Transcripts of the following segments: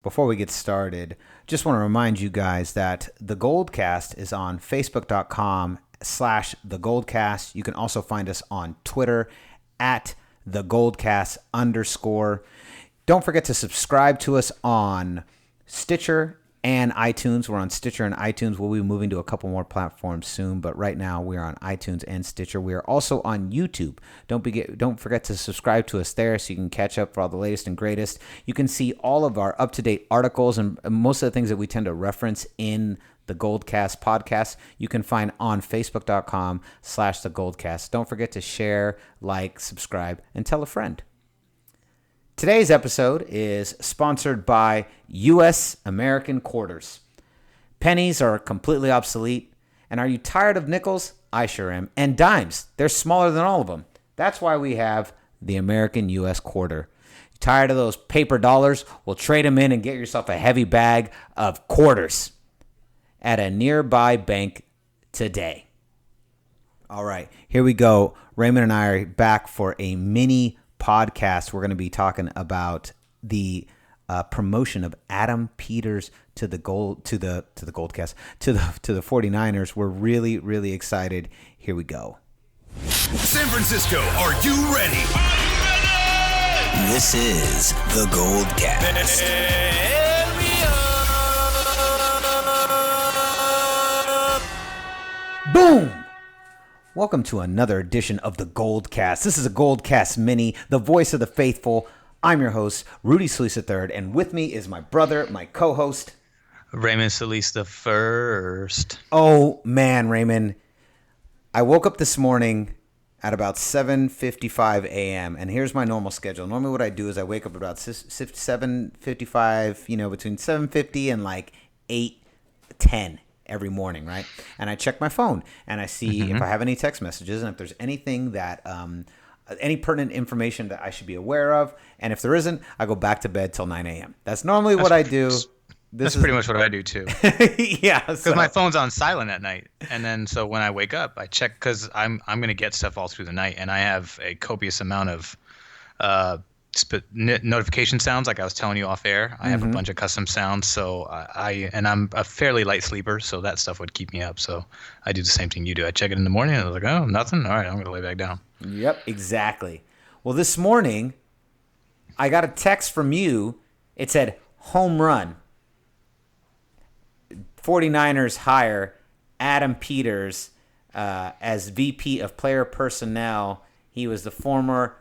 Before we get started, just want to remind you guys that the GoldCast is on Facebook.com/the GoldCast. You can also find us on Twitter at the GoldCast_. Don't forget to subscribe to us on Stitcher and iTunes. We're on Stitcher and iTunes. We'll be moving to a couple more platforms soon, but right now we're on iTunes and Stitcher. We are also on YouTube. Don't forget to subscribe to us there so you can catch up for all the latest and greatest. You can see all of our up-to-date articles and most of the things that we tend to reference in the GoldCast podcast, you can find on Facebook.com/the GoldCast. Don't forget to share, like, subscribe, and tell a friend. Today's episode is sponsored by U.S. American Quarters. Pennies are completely obsolete. And are you tired of nickels? I sure am. And dimes. They're smaller than all of them. That's why we have the American U.S. Quarter. Tired of those paper dollars? Well, trade them in and get yourself a heavy bag of quarters at a nearby bank today. All right, here we go. Raymond and I are back for a mini podcast. We're going to be talking about the promotion of Adam Peters to the GoldCast to the 49ers. We're really excited. Here we go. San Francisco, are you ready? This is the GoldCast. Boom! Welcome to another edition of the GoldCast. This is a GoldCast Mini, the voice of the faithful. I'm your host, Rudy Solis III, and with me is my brother, my co-host, Raymond Solis the First. Oh, man, Raymond. I woke up this morning at about 7:55 a.m., and here's my normal schedule. Normally what I do is I wake up about 7:55, between 7:50 and like 8:10 every morning, right? And I check my phone, and I see if I have any text messages and if there's anything that any pertinent information that I should be aware of. And if there isn't, I go back to bed till 9 a.m. That's normally what I do. That's pretty much what I do too. Yeah, because my phone's on silent at night, and then so when I wake up, I check because I'm gonna get stuff all through the night, and I have a copious amount of notification sounds, like I was telling you off air. I have a bunch of custom sounds, so I'm a fairly light sleeper, so that stuff would keep me up. So I do the same thing you do. I check it in the morning, and I was like, oh, nothing. All right, I'm gonna lay back down. Yep, exactly. Well, this morning I got a text from you. It said home run. 49ers hire Adam Peters as VP of Player Personnel. He was the former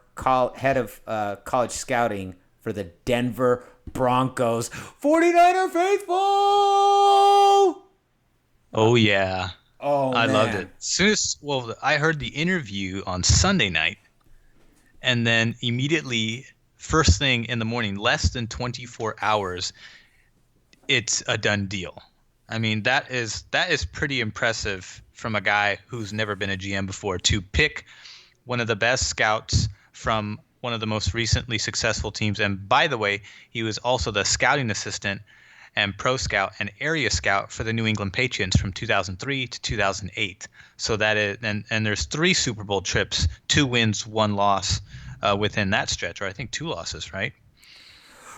head of college scouting for the Denver Broncos. 49er faithful! Oh, yeah. Oh, I man. loved it. I heard the interview on Sunday night, and then immediately, first thing in the morning, less than 24 hours, it's a done deal. I mean, that is pretty impressive from a guy who's never been a GM before to pick one of the best scouts from one of the most recently successful teams. And by the way, he was also the scouting assistant and pro scout and area scout for the New England Patriots from 2003 to 2008. So that is, and there's 3 Super Bowl trips, 2 wins, 1 loss within that stretch, or I think 2 losses, right?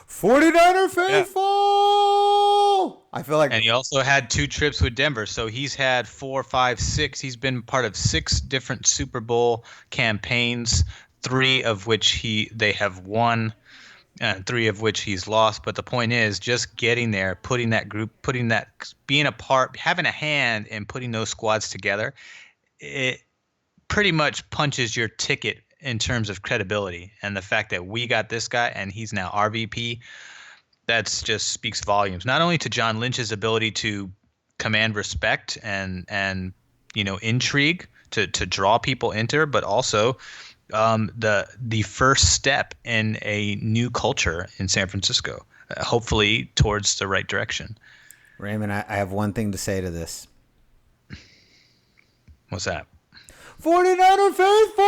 49er faithful! Yeah. I feel like... And he also had 2 trips with Denver, so he's had 4, 5, 6. He's been part of 6 different Super Bowl campaigns, 3 of which they have won, 3 of which he's lost. But the point is, just getting there, being a part, having a hand in putting those squads together, it pretty much punches your ticket in terms of credibility. And the fact that we got this guy and he's now RVP, that's just speaks volumes, not only to John Lynch's ability to command respect and intrigue to draw people into, but also the first step in a new culture in San Francisco, hopefully towards the right direction. Raymond, I have one thing to say to this. What's that? 49er faithful!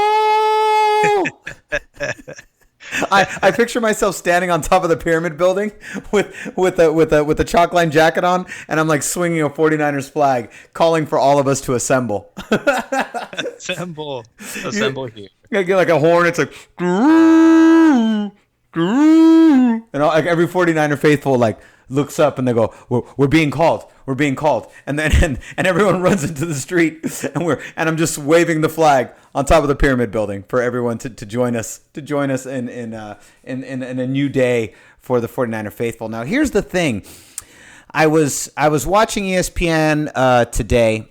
I picture myself standing on top of the pyramid building with a chalk line jacket on, and I'm like swinging a 49ers flag, calling for all of us to assemble. Assemble here. I get like a horn. It's like, and all, like every 49er faithful like looks up and they go, we're being called. We're being called. And then and everyone runs into the street and I'm just waving the flag on top of the pyramid building for everyone to join us in a new day for the 49er faithful. Now, here's the thing. I was watching ESPN today,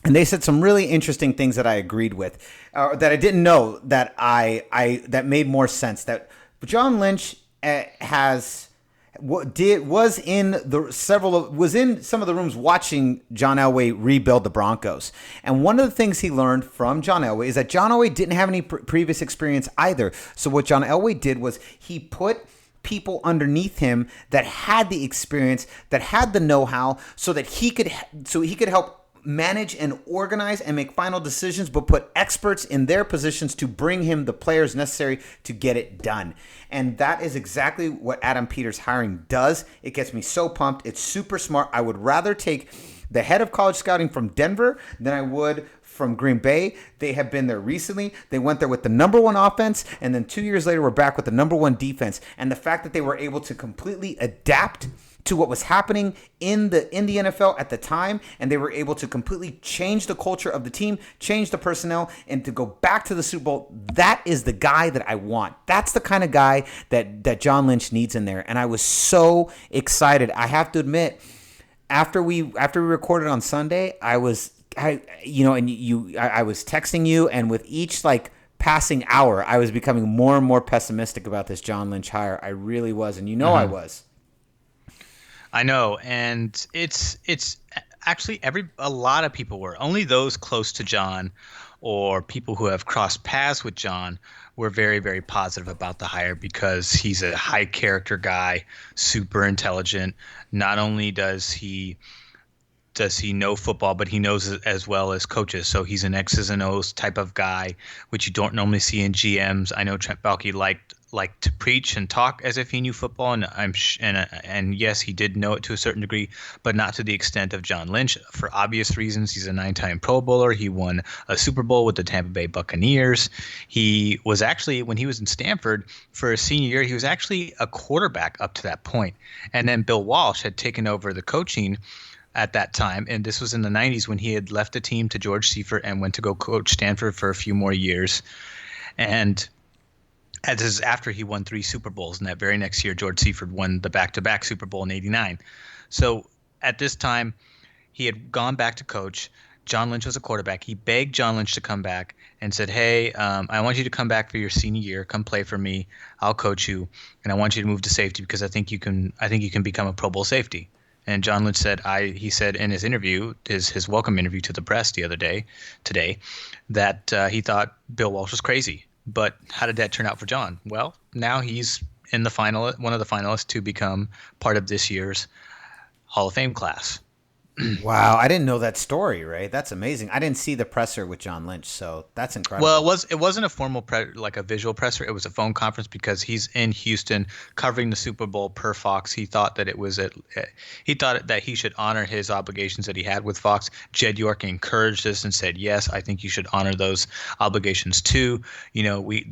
and they said some really interesting things that I agreed with, that I didn't know that that made more sense. That John Lynch was in some of the rooms watching John Elway rebuild the Broncos. And one of the things he learned from John Elway is that John Elway didn't have any previous experience either. So what John Elway did was he put people underneath him that had the experience, that had the know-how, so he could help manage and organize and make final decisions, but put experts in their positions to bring him the players necessary to get it done. And that is exactly what Adam Peters' hiring does. It gets me so pumped. It's super smart. I would rather take the head of college scouting from Denver than I would from Green Bay. They have been there recently. They went there with the number one offense, and then 2 years later, we're back with the number one defense. And the fact that they were able to completely adapt to what was happening in the NFL at the time, and they were able to completely change the culture of the team, change the personnel, and to go back to the Super Bowl. That is the guy that I want. That's the kind of guy that John Lynch needs in there. And I was so excited. I have to admit, after we recorded on Sunday, I was texting you, and with each passing hour, I was becoming more and more pessimistic about this John Lynch hire. I really was, and I was. I know, and it's actually a lot of people were. Only those close to John or people who have crossed paths with John were very, very positive about the hire, because he's a high character guy, super intelligent. Not only does he know football, but he knows it as well as coaches. So he's an X's and O's type of guy, which you don't normally see in GMs. I know Trent Baalke liked to preach and talk as if he knew football, and yes, he did know it to a certain degree, but not to the extent of John Lynch, for obvious reasons. He's a 9-time Pro Bowler. He won a Super Bowl with the Tampa Bay Buccaneers. He was actually, when he was in Stanford for his senior year, he was actually a quarterback up to that point. And then Bill Walsh had taken over the coaching at that time, and this was in the 90s when he had left the team to George Seifert and went to go coach Stanford for a few more years. And this is after he won 3 Super Bowls, and that very next year, George Seifert won the back-to-back Super Bowl in '89. So at this time, he had gone back to coach. John Lynch was a quarterback. He begged John Lynch to come back and said, "Hey, I want you to come back for your senior year. Come play for me. I'll coach you, and I want you to move to safety because I think you can become a Pro Bowl safety." And John Lynch said, he said in his interview, his welcome interview to the press today, that he thought Bill Walsh was crazy. But how did that turn out for John? Well, now he's in one of the finalists to become part of this year's Hall of Fame class. Wow, I didn't know that story, Ray. That's amazing. I didn't see the presser with John Lynch, so that's incredible. Well, it wasn't a formal a visual presser. It was a phone conference because he's in Houston covering the Super Bowl per Fox. He thought that that he should honor his obligations that he had with Fox. Jed York encouraged this and said, "Yes, I think you should honor those obligations too. We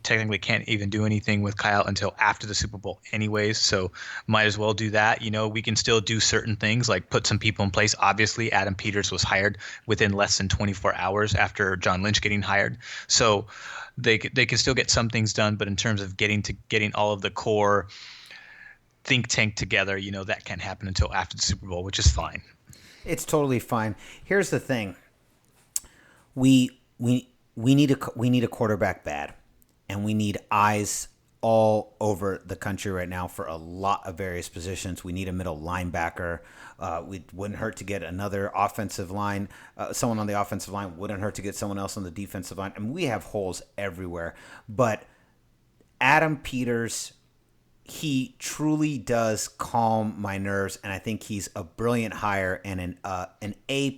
technically can't even do anything with Kyle until after the Super Bowl, anyways. So might as well do that. We can still do certain things like put some people in place." Obviously, Adam Peters was hired within less than 24 hours after John Lynch getting hired. So they can still get some things done, but in terms of getting all of the core think tank together, that can't happen until after the Super Bowl, which is fine. It's totally fine. Here's the thing. We need a quarterback bad, and we need eyes all over the country right now for a lot of various positions. We need a middle linebacker. It wouldn't hurt to get another offensive line, someone on the offensive line. Wouldn't hurt to get someone else on the defensive line. I mean, we have holes everywhere. But Adam Peters, he truly does calm my nerves, and I think he's a brilliant hire and an A+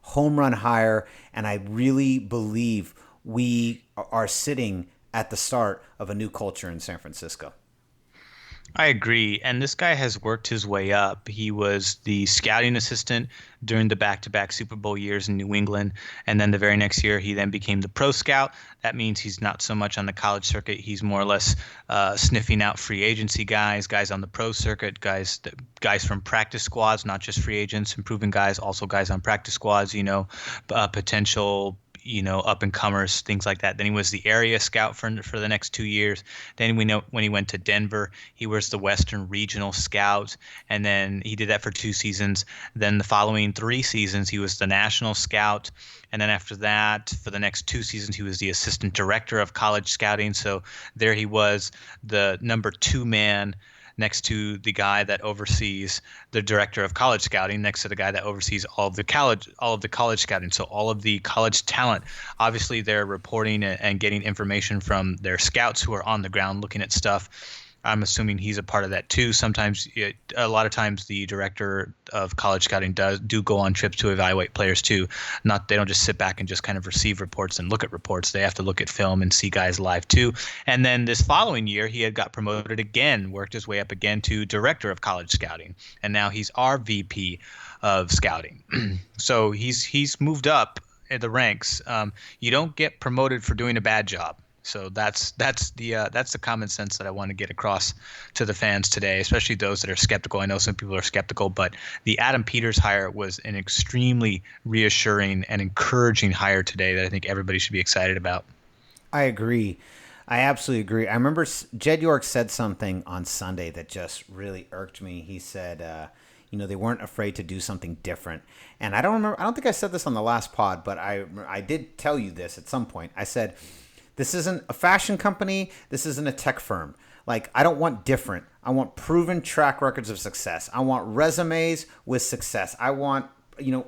home run hire. And I really believe we are sitting at the start of a new culture in San Francisco. I agree. And this guy has worked his way up. He was the scouting assistant during the back-to-back Super Bowl years in New England. And then the very next year, he then became the pro scout. That means he's not so much on the college circuit. He's more or less sniffing out free agency guys on the pro circuit, guys from practice squads, not just free agents, improving guys, also guys on practice squads, potential up and comers, things like that. Then he was the area scout for the next 2 years. Then we know when he went to Denver, he was the Western Regional Scout, and then he did that for 2 seasons. Then the following 3 seasons, he was the National Scout, and then after that, for the next 2 seasons, he was the Assistant Director of College Scouting. So there he was, the number 2 man next to the guy that oversees the director of college scouting, next to the guy that oversees all of the college scouting. So all of the college talent, obviously they're reporting and getting information from their scouts who are on the ground looking at stuff. I'm assuming he's a part of that too. A lot of times the director of college scouting do go on trips to evaluate players too. They don't just sit back and just kind of receive reports and look at reports. They have to look at film and see guys live too. And then this following year, he had got promoted again, worked his way up again to director of college scouting, and now he's our VP of scouting. So he's moved up in the ranks. You don't get promoted for doing a bad job. So that's the common sense that I want to get across to the fans today, especially those that are skeptical. I know some people are skeptical, but the Adam Peters hire was an extremely reassuring and encouraging hire today that I think everybody should be excited about. I agree. I absolutely agree. I remember Jed York said something on Sunday that just really irked me. He said, they weren't afraid to do something different. And I don't think I said this on the last pod, but I did tell you this at some point. I said, this isn't a fashion company. This isn't a tech firm. Like, I don't want different. I want proven track records of success. I want resumes with success. I want,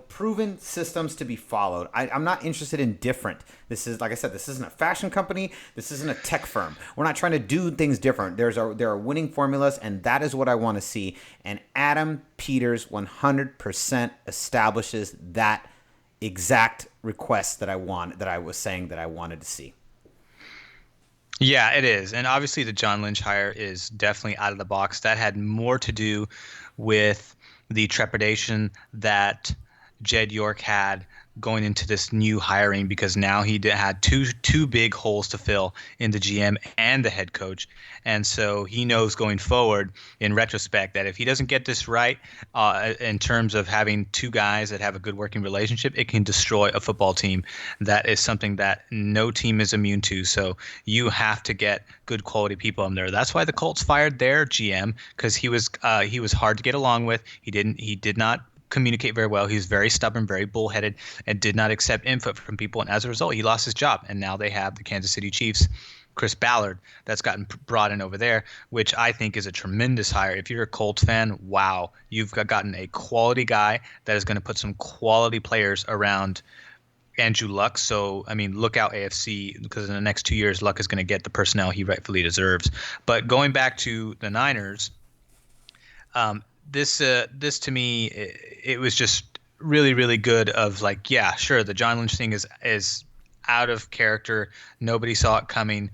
proven systems to be followed. I'm not interested in different. This is, like I said, this isn't a fashion company. This isn't a tech firm. We're not trying to do things different. There are winning formulas, and that is what I want to see. And Adam Peters 100% establishes that exact request that I was saying that I wanted to see. Yeah, it is. And obviously the John Lynch hire is definitely out of the box. That had more to do with the trepidation that Jed York had going into this new hiring, because now he had two big holes to fill in the GM and the head coach. And so he knows going forward in retrospect that if he doesn't get this right in terms of having two guys that have a good working relationship, it can destroy a football team. That is something that no team is immune to. So you have to get good quality people in there. That's why the Colts fired their GM, because he was hard to get along with. He did not communicate very well. He was very stubborn, very bullheaded, and did not accept input from people. And as a result, he lost his job. And now they have the Kansas City Chiefs, Chris Ballard, that's gotten brought in over there, which I think is a tremendous hire. If you're a Colts fan, wow, you've gotten a quality guy that is going to put some quality players around Andrew Luck. So, look out AFC, because in the next 2 years, Luck is going to get the personnel he rightfully deserves. But going back to the Niners, this to me, it was just really, really good. Of like, yeah, sure, the John Lynch thing is out of character. Nobody saw it coming.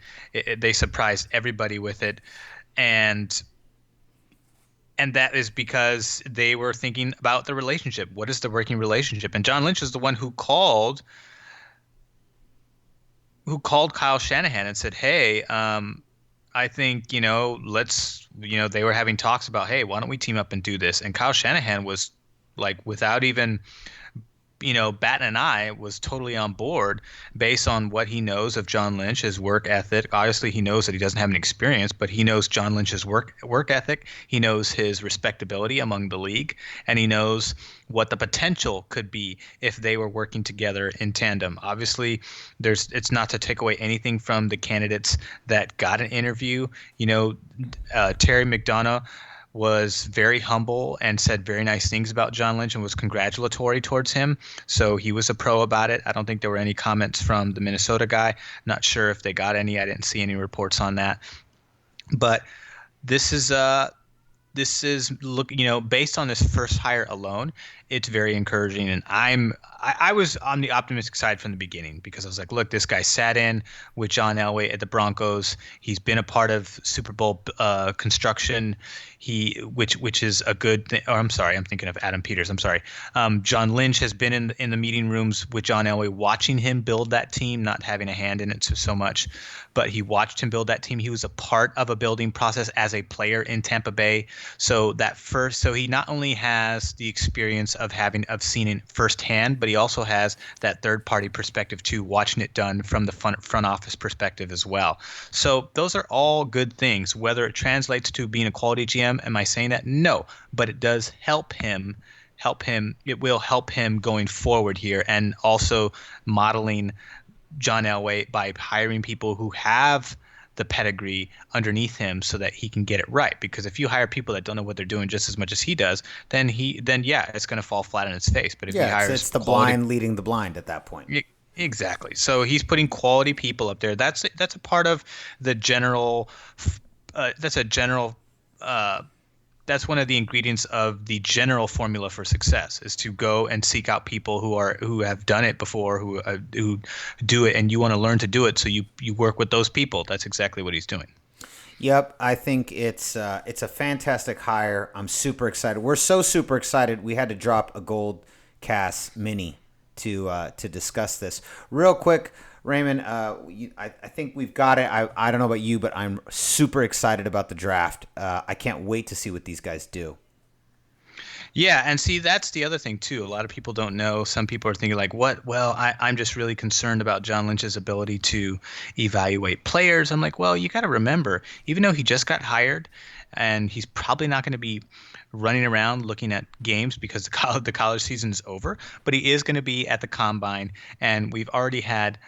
They surprised everybody with it, and that is because they were thinking about the relationship. What is the working relationship? And John Lynch is the one who called Kyle Shanahan and said, hey, I think, they were having talks about, hey, why don't we team up and do this? And Kyle Shanahan was like, without even, batting an eye, was totally on board based on what he knows of John Lynch, his work ethic. Obviously, he knows that he doesn't have any experience, but he knows John Lynch's work ethic. He knows his respectability among the league, and he knows what the potential could be if they were working together in tandem. Obviously, it's not to take away anything from the candidates that got an interview. Terry McDonough was very humble and said very nice things about John Lynch and was congratulatory towards him. So he was a pro about it. I don't think there were any comments from the Minnesota guy. Not sure if they got any. I didn't see any reports on that. But this is this is based on this first hire alone, it's very encouraging. And I was on the optimistic side from the beginning because I was like, look, this guy sat in with John Elway at the Broncos. He's been a part of Super Bowl construction. Which is a good thing. Or I'm sorry, I'm thinking of Adam Peters. I'm sorry. John Lynch has been in the meeting rooms with John Elway, watching him build that team, not having a hand in it so much, but he watched him build that team. He was a part of a building process as a player in Tampa Bay. So he not only has the experience of seeing it firsthand, but he also has that third party perspective too, watching it done from the front office perspective as well. So those are all good things. Whether it translates to being a quality GM, am I saying that? No, but it does help him. It will help him going forward here, and also modeling John Elway by hiring people who have the pedigree underneath him so that he can get it right. Because if you hire people that don't know what they're doing just as much as he does, then it's going to fall flat on its face. But if he hires it's the blind leading the blind at that point. Exactly. So he's putting quality people up there. That's a part of the general. That's one of the ingredients of the general formula for success, is to go and seek out people who have done it before, who do it, and you want to learn to do it. So you work with those people. That's exactly what he's doing. Yep, I think it's a fantastic hire. I'm super excited. We're so super excited. We had to drop a GoldCast Mini to discuss this real quick. Raymond, I think we've got it. I don't know about you, but I'm super excited about the draft. I can't wait to see what these guys do. Yeah, and see, that's the other thing too. A lot of people don't know. Some people are thinking like, what? Well, I'm just really concerned about John Lynch's ability to evaluate players. I'm like, well, you got to remember, even though he just got hired and he's probably not going to be running around looking at games because the college season is over, but he is going to be at the combine, and we've already had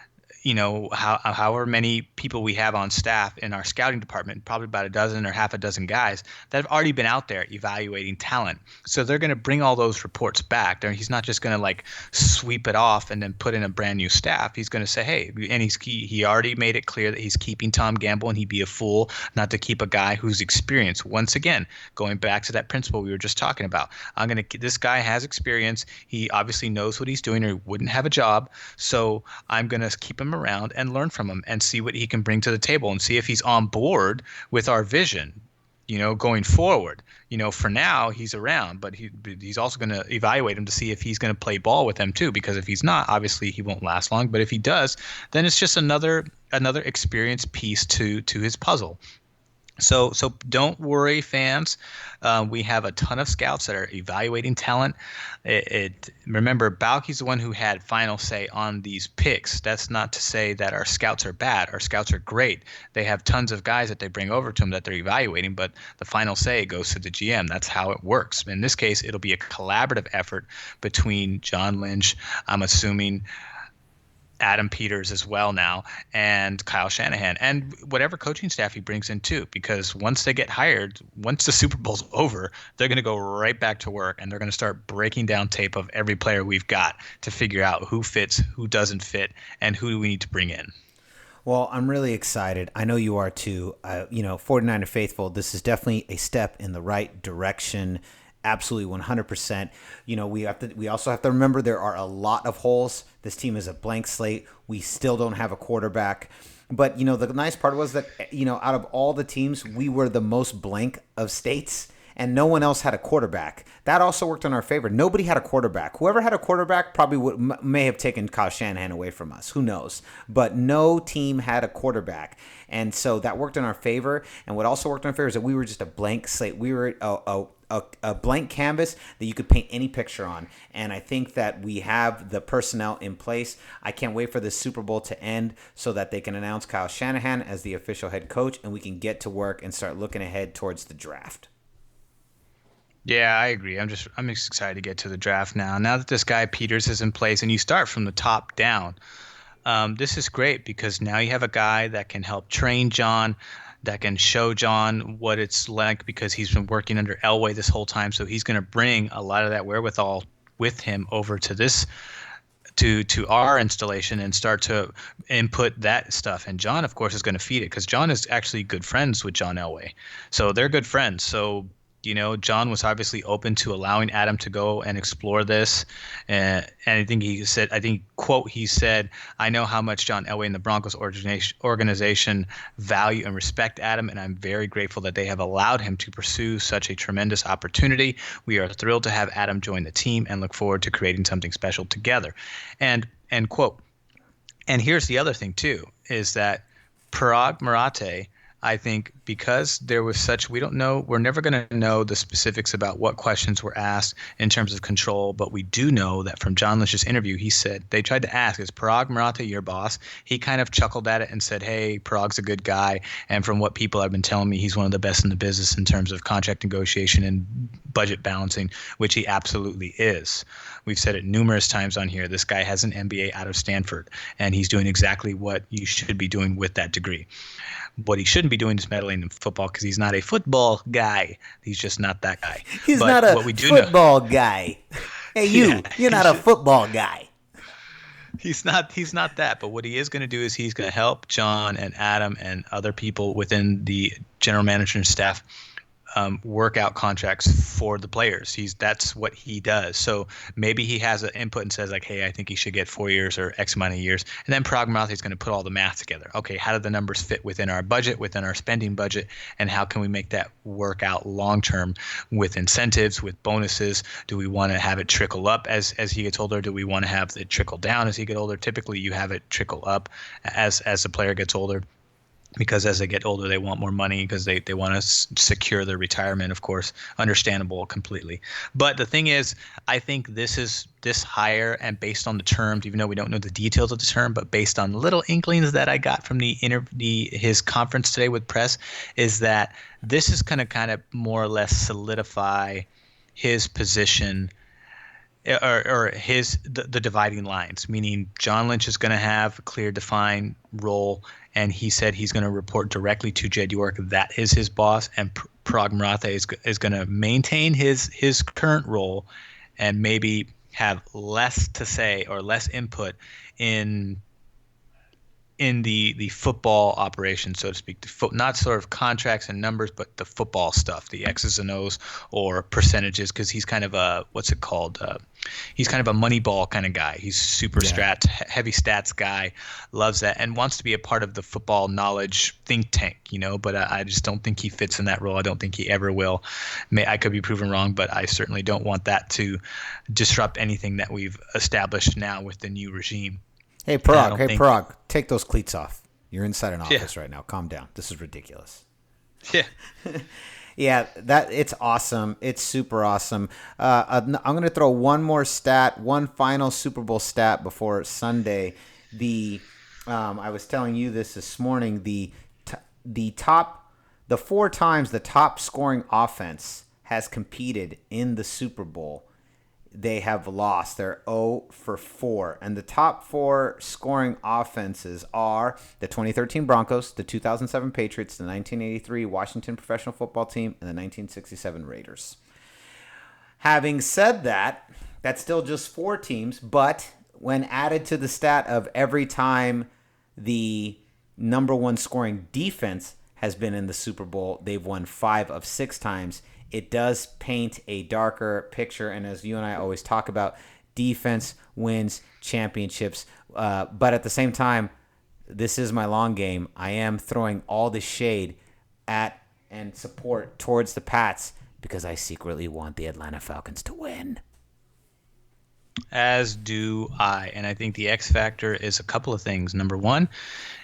however many people we have on staff in our scouting department, probably about a dozen or half a dozen guys that have already been out there evaluating talent. So they're going to bring all those reports back. He's not just going to like sweep it off and then put in a brand new staff. He's going to say, hey, and he already made it clear that he's keeping Tom Gamble, and he'd be a fool not to keep a guy who's experienced. Once again, going back to that principle we were just talking about, this guy has experience. He obviously knows what he's doing, or he wouldn't have a job. So I'm going to keep him around and learn from him and see what he can bring to the table, and see if he's on board with our vision, going forward. For now he's around, but he's also going to evaluate him to see if he's going to play ball with them too, because if he's not, obviously he won't last long. But if he does, then it's just another experience piece to his puzzle. So don't worry, fans. We have a ton of scouts that are evaluating talent. Remember, Balky's the one who had final say on these picks. That's not to say that our scouts are bad. Our scouts are great. They have tons of guys that they bring over to them that they're evaluating, but the final say goes to the GM. That's how it works. In this case, it'll be a collaborative effort between John Lynch, I'm assuming Adam Peters as well now, and Kyle Shanahan, and whatever coaching staff he brings in too, because once they get hired, once the Super Bowl's over, they're going to go right back to work, and they're going to start breaking down tape of every player we've got to figure out who fits, who doesn't fit, and who do we need to bring in. Well, I'm really excited. I know you are too. 49er faithful, this is definitely a step in the right direction. Absolutely, 100%. We also have to remember there are a lot of holes. This team is a blank slate. We still don't have a quarterback. But, the nice part was that, out of all the teams, we were the most blank of states, and no one else had a quarterback. That also worked in our favor. Nobody had a quarterback. Whoever had a quarterback probably may have taken Kyle Shanahan away from us. Who knows? But no team had a quarterback. And so that worked in our favor. And what also worked in our favor is that we were just a blank slate. We were a blank canvas that you could paint any picture on. And I think that we have the personnel in place. I can't wait for this Super Bowl to end so that they can announce Kyle Shanahan as the official head coach, and we can get to work and start looking ahead towards the draft. Yeah, I agree. I'm excited to get to the draft now. Now that this guy Peters is in place, and you start from the top down, this is great because now you have a guy that can help train John, that can show John what it's like, because he's been working under Elway this whole time. So he's going to bring a lot of that wherewithal with him over to this, to our installation, and start to input that stuff. And John, of course, is going to feed it, because John is actually good friends with John Elway. So they're good friends. So John was obviously open to allowing Adam to go and explore this. And I think he said, quote, he said, "I know how much John Elway and the Broncos organization value and respect Adam, and I'm very grateful that they have allowed him to pursue such a tremendous opportunity. We are thrilled to have Adam join the team and look forward to creating something special together." And end quote. And here's the other thing, too, is that Parag Marathe, I think, because there was we're never going to know the specifics about what questions were asked in terms of control, but we do know that from John Lynch's interview, he said, they tried to ask, is Parag Marathe your boss? He kind of chuckled at it and said, hey, Parag's a good guy. And from what people have been telling me, he's one of the best in the business in terms of contract negotiation and budget balancing, which he absolutely is. We've said it numerous times on here. This guy has an MBA out of Stanford, and he's doing exactly what you should be doing with that degree. What he shouldn't be doing is meddling in football, because he's not a football guy. He's just not that guy. He's not a football guy. Hey, you're not a football guy. He's not that. But what he is going to do is he's going to help John and Adam and other people within the general manager and staff work out contracts for the players. That's what he does. So maybe he has an input and says, like, hey, I think he should get 4 years or X amount of years. And then Parag Marathe is going to put all the math together. Okay, how do the numbers fit within our budget, within our spending budget, and how can we make that work out long term with incentives, with bonuses? Do we want to have it trickle up as he gets older? Do we want to have it trickle down as he gets older? Typically, you have it trickle up as the player gets older, because as they get older, they want more money because they want to secure their retirement, of course. Understandable completely. But the thing is, I think this hire, and based on the terms, even though we don't know the details of the term, but based on little inklings that I got from his conference today with press, is that this is going to kind of more or less solidify his position or the dividing lines, meaning John Lynch is going to have a clear defined role, and he said he's going to report directly to Jed York. That is his boss, and Parag Marathe is going to maintain his current role and maybe have less to say or less input in the football operation, so to speak, not sort of contracts and numbers, but the football stuff, the X's and O's or percentages, because he's kind of he's kind of a money ball kind of guy. He's super heavy stats guy, loves that, and wants to be a part of the football knowledge think tank, but I just don't think he fits in that role. I don't think he ever will. I could be proven wrong, but I certainly don't want that to disrupt anything that we've established now with the new regime. Hey, Parag, take those cleats off. You're inside an office right now. Calm down. This is ridiculous. Yeah. Yeah, it's awesome. It's super awesome. I'm going to throw one more stat, one final Super Bowl stat before Sunday. I was telling you this morning, the 4 times the top scoring offense has competed in the Super Bowl, they have lost. They're 0 for 4. And the top 4 scoring offenses are the 2013 Broncos, the 2007 Patriots, the 1983 Washington Professional Football Team, and the 1967 Raiders. Having said that, that's still just 4 teams, but when added to the stat of every time the number 1 scoring defense has been in the Super Bowl, they've won 5 of 6 times. It does paint a darker picture, and as you and I always talk about, defense wins championships. But at the same time, this is my long game. I am throwing all the shade at and support towards the Pats because I secretly want the Atlanta Falcons to win. As do I. And I think the X factor is a couple of things. Number one,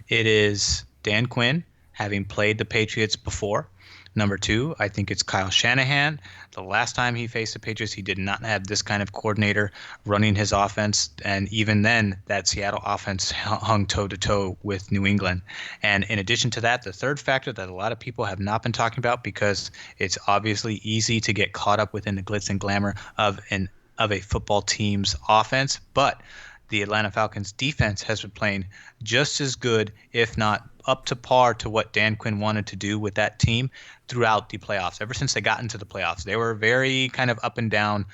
it is Dan Quinn having played the Patriots before. Number 2, I think it's Kyle Shanahan. The last time he faced the Patriots, he did not have this kind of coordinator running his offense. And even then, that Seattle offense hung toe-to-toe with New England. And in addition to that, the third factor that a lot of people have not been talking about, because it's obviously easy to get caught up within the glitz and glamour of a football team's offense, but the Atlanta Falcons defense has been playing just as good, if not up to par to what Dan Quinn wanted to do with that team throughout the playoffs. Ever since they got into the playoffs, they were very kind of up and down,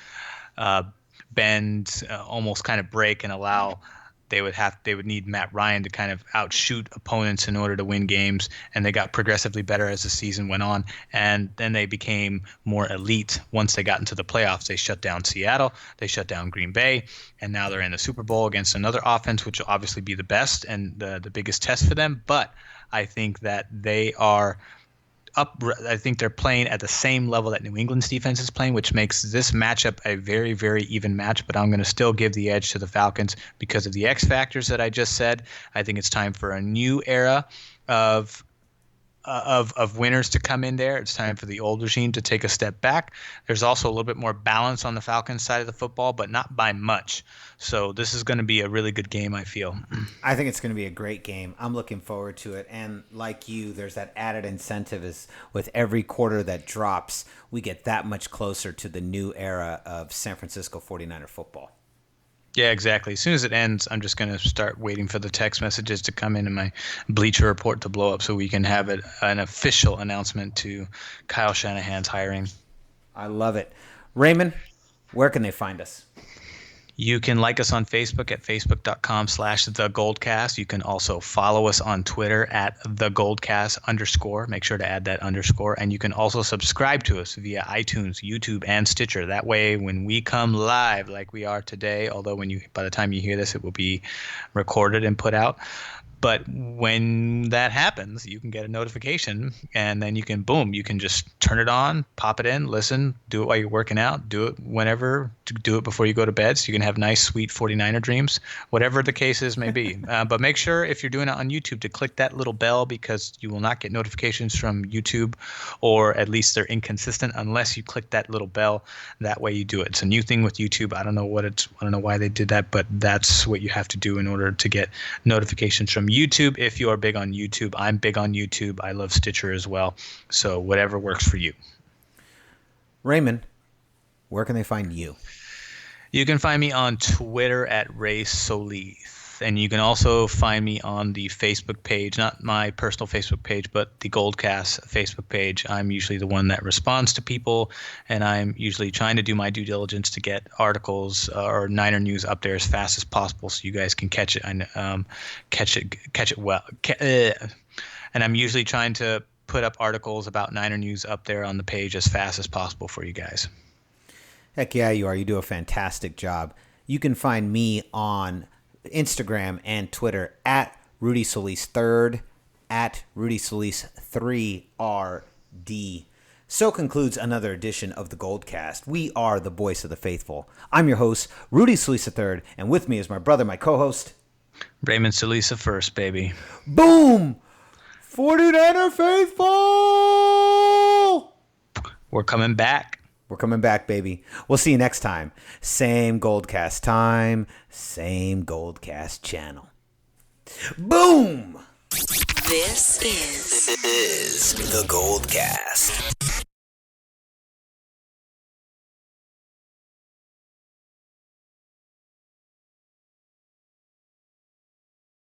bend, almost kind of break and allow they would need Matt Ryan to kind of outshoot opponents in order to win games, and they got progressively better as the season went on, and then they became more elite once they got into the playoffs. They shut down Seattle, they shut down Green Bay, and now they're in the Super Bowl against another offense, which will obviously be the best and the biggest test for them. But I think that they are up. I think they're playing at the same level that New England's defense is playing, which makes this matchup a very, very even match. But I'm going to still give the edge to the Falcons because of the X factors that I just said. I think it's time for a new era of winners to come in there. It's time for the old regime to take a step back. There's also a little bit more balance on the Falcons side of the football, but not by much. So this is going to be a really good game, I feel. I think it's going to be a great game. I'm looking forward to it. And like you, there's that added incentive is with every quarter that drops, we get that much closer to the new era of San Francisco 49er football. Yeah, exactly. As soon as it ends, I'm just going to start waiting for the text messages to come in and my Bleacher Report to blow up so we can have an official announcement to Kyle Shanahan's hiring. I love it. Raymond, where can they find us? You can like us on Facebook at facebook.com/thegoldcast. You can also follow us on Twitter at @thegoldcast_. Make sure to add that underscore. And you can also subscribe to us via iTunes, YouTube, and Stitcher. That way, when we come live like we are today, although by the time you hear this, it will be recorded and put out. But when that happens, you can get a notification, and then you can just turn it on, pop it in, listen, do it while you're working out, do it whenever, do it before you go to bed so you can have nice, sweet 49er dreams, whatever the cases may be. But make sure if you're doing it on YouTube to click that little bell because you will not get notifications from YouTube, or at least they're inconsistent unless you click that little bell. That way you do it. It's a new thing with YouTube. I don't know why they did that, but that's what you have to do in order to get notifications from YouTube. If you are big on YouTube, I'm big on YouTube. I love Stitcher as well. So whatever works for you. Raymond, where can they find you? You can find me on Twitter at Ray Solis. And you can also find me on the Facebook page, not my personal Facebook page, but the GoldCast Facebook page. I'm usually the one that responds to people, and I'm usually trying to do my due diligence to get articles or Niner news up there as fast as possible so you guys can catch it and catch it well. And I'm usually trying to put up articles about Niner news up there on the page as fast as possible for you guys. Heck yeah, you are. You do a fantastic job. You can find me on Instagram and Twitter at Rudy Solis 3rd, at Rudy Solis 3RD. So concludes another edition of the GoldCast. We are the voice of the faithful. I'm your host, Rudy Solis 3rd, and with me is my brother, my co-host, Raymond Solis first, baby. Boom! 49er faithful! We're coming back. We're coming back, baby. We'll see you next time. Same GoldCast time, same GoldCast channel. Boom! This is the GoldCast.